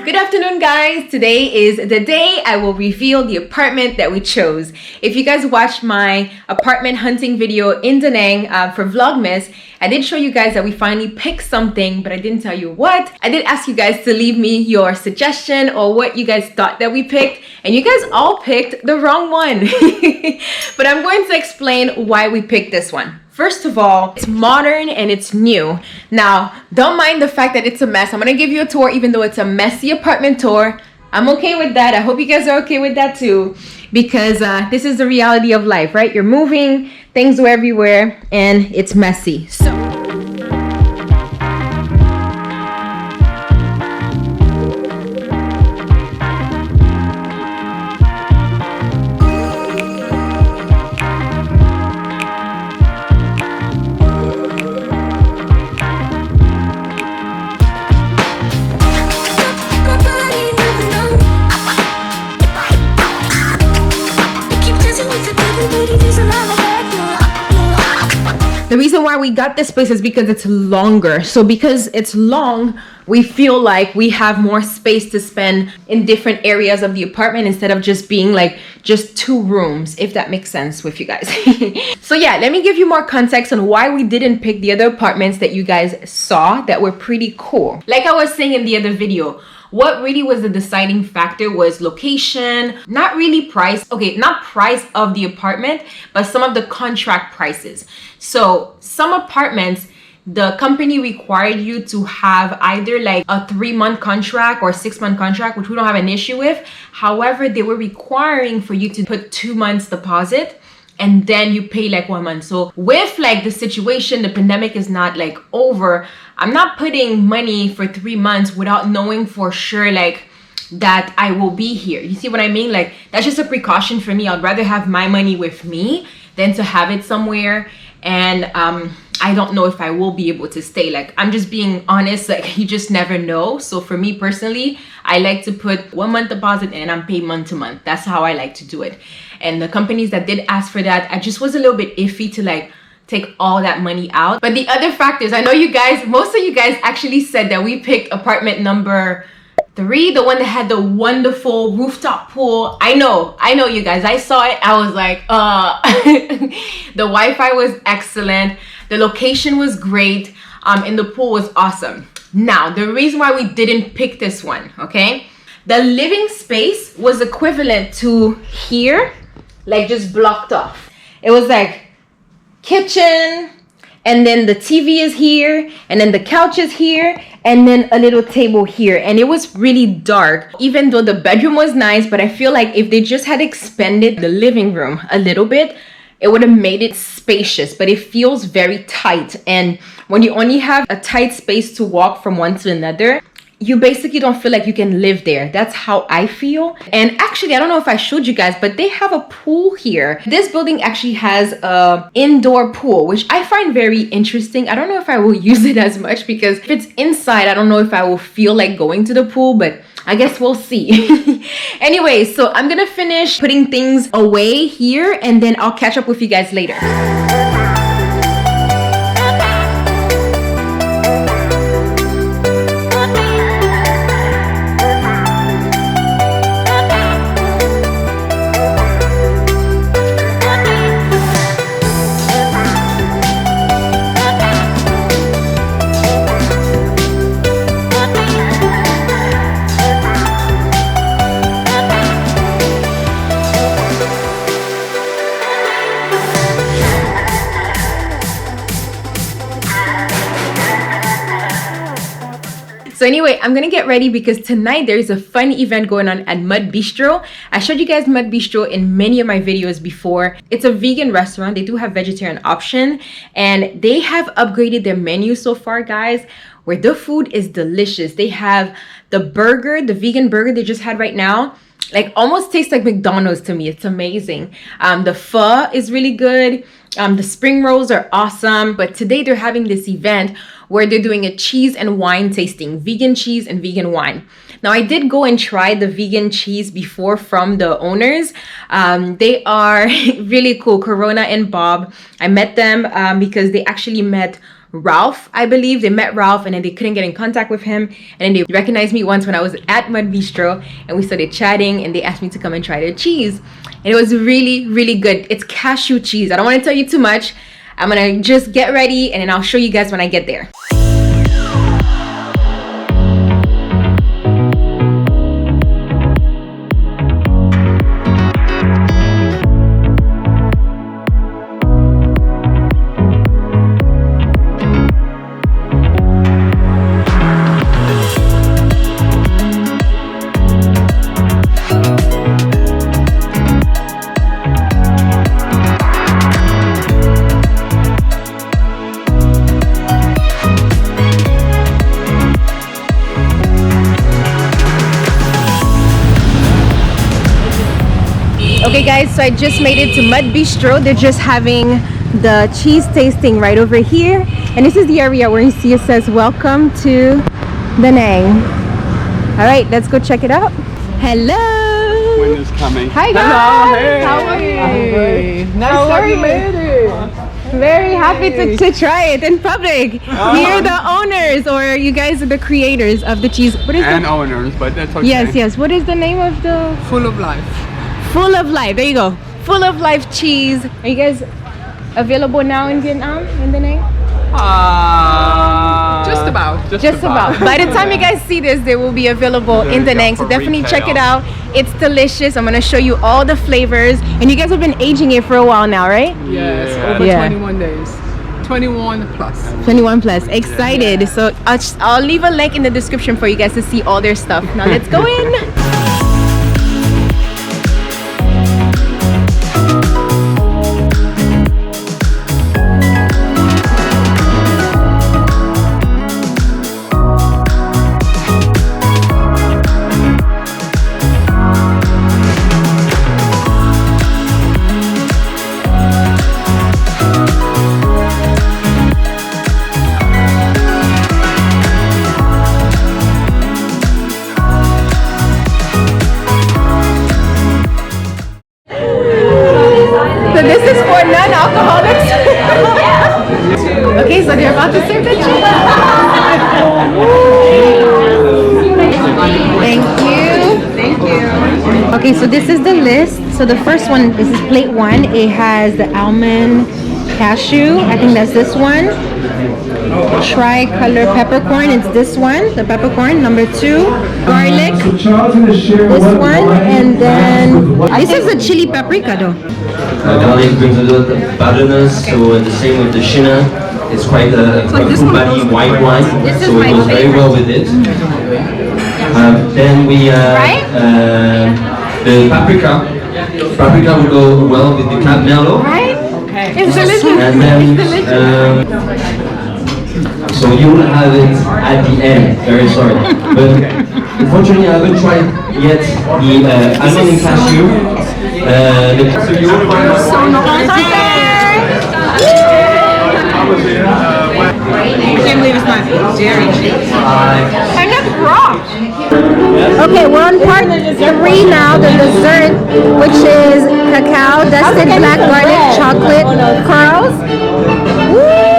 Good afternoon, guys. Today is the day I will reveal the apartment that we chose. If you guys watched my apartment hunting video in Da Nang for Vlogmas, I did show you guys that we finally picked something, but I didn't tell you what. I did ask you guys to leave me your suggestion or what you guys thought that we picked, and you guys all picked the wrong one. But I'm going to explain why we picked this one. First of all, it's modern and it's new. Now, don't mind the fact that it's a mess. I'm gonna give you a tour even though it's a messy apartment tour. I'm okay with that. I hope you guys are okay with that too, because this is the reality of life, right? You're moving, things are everywhere, and it's messy. So the reason why we got this place is because it's longer. So because it's long, we feel like we have more space to spend in different areas of the apartment instead of just being like just 2 rooms, if that makes sense with you guys. So yeah, let me give you more context on why we didn't pick the other apartments that you guys saw that were pretty cool. Like I was saying in the other video, what really was the deciding factor was location, not really price. Okay, not price of the apartment, but some of the contract prices. So some apartments, the company required you to have either like a 3-month contract or 6-month contract, which we don't have an issue with. However, they were requiring for you to put 2 months deposit and then you pay like 1 month. So with like the situation, the pandemic is not like over, I'm not putting money for 3 months without knowing for sure like that I will be here. You see what I mean? Like that's just a precaution for me. I'd rather have my money with me than to have it somewhere and I don't know if I will be able to stay. Like I'm just being honest, like you just never know. So for me personally, I like to put 1 month deposit and I'm paid month to month. That's how I like to do it. And the companies that did ask for that, I just was a little bit iffy to like take all that money out. But the other factors, I know you guys, most of you guys actually said that we picked apartment number 3, the one that had the wonderful rooftop pool. I know you guys, I saw it, I was like, the Wi-Fi was excellent, the location was great, and the pool was awesome. Now, the reason why we didn't pick this one, okay? The living space was equivalent to here, like just blocked off. It was like kitchen, and then the TV is here, and then the couch is here, and then a little table here. And it was really dark, even though the bedroom was nice, but I feel like if they just had expanded the living room a little bit, it would have made it spacious, but it feels very tight. And when you only have a tight space to walk from one to another, you basically don't feel like you can live there. That's how I feel. And actually, I don't know if I showed you guys, but they have a pool here. This building actually has a indoor pool, which I find very interesting. I don't know if I will use it as much because if it's inside, I don't know if I will feel like going to the pool, but I guess we'll see. Anyway, so I'm gonna finish putting things away here and then I'll catch up with you guys later. So anyway, I'm gonna get ready because tonight there is a fun event going on at Mud Bistro. I showed you guys Mud Bistro in many of my videos before. It's a vegan restaurant. They do have vegetarian option and they have upgraded their menu so far, guys, where the food is delicious. They have the burger, the vegan burger they just had right now, like almost tastes like McDonald's to me. It's amazing. The pho is really good. The spring rolls are awesome. But today they're having this event where they're doing a cheese and wine tasting, vegan cheese and vegan wine. Now, I did go and try the vegan cheese before from the owners. They are really cool, Corona and Bob. I met them because they actually met Ralph, I believe. They met Ralph and then they couldn't get in contact with him. And then they recognized me once when I was at Mud Bistro and we started chatting and they asked me to come and try their cheese. And it was really, really good. It's cashew cheese. I don't want to tell you too much. I'm gonna just get ready and then I'll show you guys when I get there. Okay guys, so I just made it to Mud Bistro. They're just having the cheese tasting right over here. And this is the area where you see it says, welcome to Da Nang. All right, let's go check it out. Hello. When is coming? Hi guys. Hello, hey. How are you? Nice that you made it. Very happy to try it in public. You're the owners, or you guys are the creators of the cheese. What is and owners, but that's okay. Yes, yes. What is the name of the? Full of life. Full of Life. There you go. Full of Life cheese. Are you guys available now in Vietnam in Da Nang? Just about. Just about. By the time you guys see this, they will be available in Da Nang. So definitely check it out. It's delicious. I'm gonna show you all the flavors. And you guys have been aging it for a while now, right? Yes, over 21 days. 21 plus. 21 plus. Excited. So I'll leave a link in the description for you guys to see all their stuff. Now let's go in. So this is for non-alcoholics. Okay, so they're about to serve the cheese. Thank you. Thank you. Okay, so this is the list. So the first one, this is plate 1. It has the almond cashew. I think that's this one. Tricolor peppercorn. It's this one, the peppercorn. Number 2, garlic. This one, and then this is the chili paprika though. Garlic brings a little bit of butterness, so the same with the Shina. It's quite a full body white wine, so it goes very well with it. Then we the paprika. Paprika will go well with the caramel. Right? Okay. It's delicious. And then so you will have it at the end. Very sorry, but unfortunately I haven't tried yet the almond and cashew. So you will find out. I can't believe it's not dairy cheese. And that's raw. Okay, we're on part 3 now, the dessert, which is cacao, dusted black garlic, chocolate curls. Woo!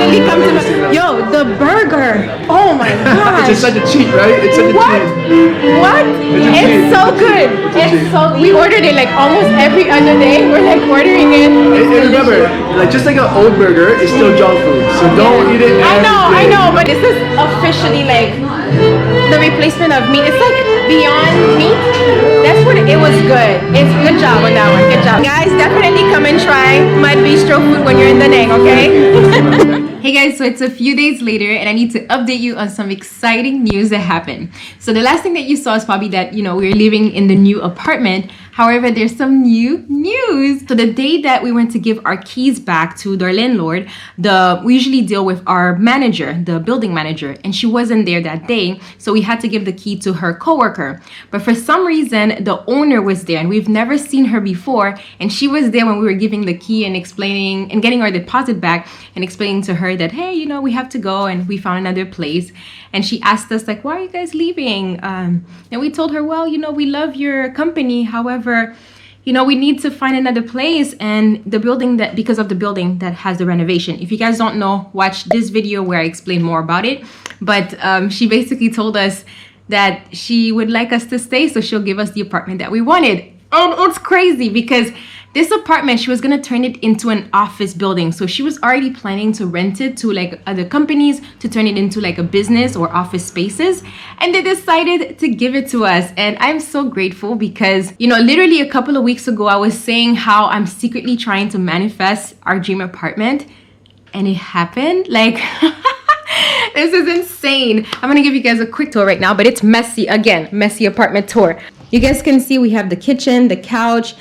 definitely come to yo, the burger. Oh my gosh. It's such a cheat, right? It's such a What? cheat. What? It's so good. We ordered it like almost every other day. We're like ordering it. And remember, like just like an old burger, it's still junk food. So don't eat it. I know, but this is officially like the replacement of meat. It's like beyond meat. That's what it was good. It's good job on that one. Good job. Guys, definitely come and try my bistro food when you're in Da Nang, okay? Hey guys, so it's a few days later and I need to update you on some exciting news that happened. So the last thing that you saw is probably that, you know, we're living in the new apartment. However, there's some new news. So the day that we went to give our keys back to our landlord, we usually deal with our manager, the building manager, and she wasn't there that day. So we had to give the key to her coworker. But for some reason, the owner was there and we've never seen her before. And she was there when we were giving the key and explaining and getting our deposit back and explaining to her that, hey, you know, we have to go and we found another place. And she asked us like, why are you guys leaving? And we told her, well, you know, we love your company. However, you know, we need to find another place, and the building that, because of the building that has the renovation. If you guys don't know, watch this video where I explain more about it. But she basically told us that she would like us to stay, so she'll give us the apartment that we wanted. And it's crazy because this apartment, she was gonna turn it into an office building. So she was already planning to rent it to like other companies to turn it into like a business or office spaces. And they decided to give it to us. And I'm so grateful because, you know, literally a couple of weeks ago, I was saying how I'm secretly trying to manifest our dream apartment. And it happened. Like, this is insane. I'm gonna give you guys a quick tour right now, but it's messy. Again, messy apartment tour. You guys can see we have the kitchen, the couch,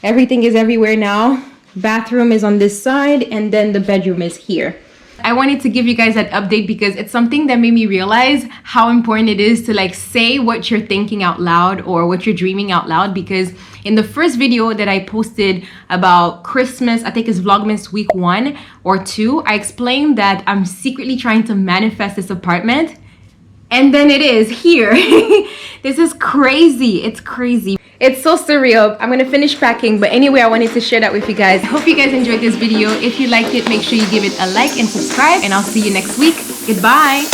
everything is everywhere now. Bathroom is on this side and then the bedroom is here. I wanted to give you guys that update because it's something that made me realize how important it is to like say what you're thinking out loud or what you're dreaming out loud. Because in the first video that I posted about Christmas, I think it's Vlogmas week 1 or 2, I explained that I'm secretly trying to manifest this apartment. And then it is here. This is crazy. It's crazy. It's so surreal. I'm gonna finish packing, but anyway, I wanted to share that with you guys. I hope you guys enjoyed this video. If you liked it, make sure you give it a like and subscribe, and I'll see you next week. Goodbye.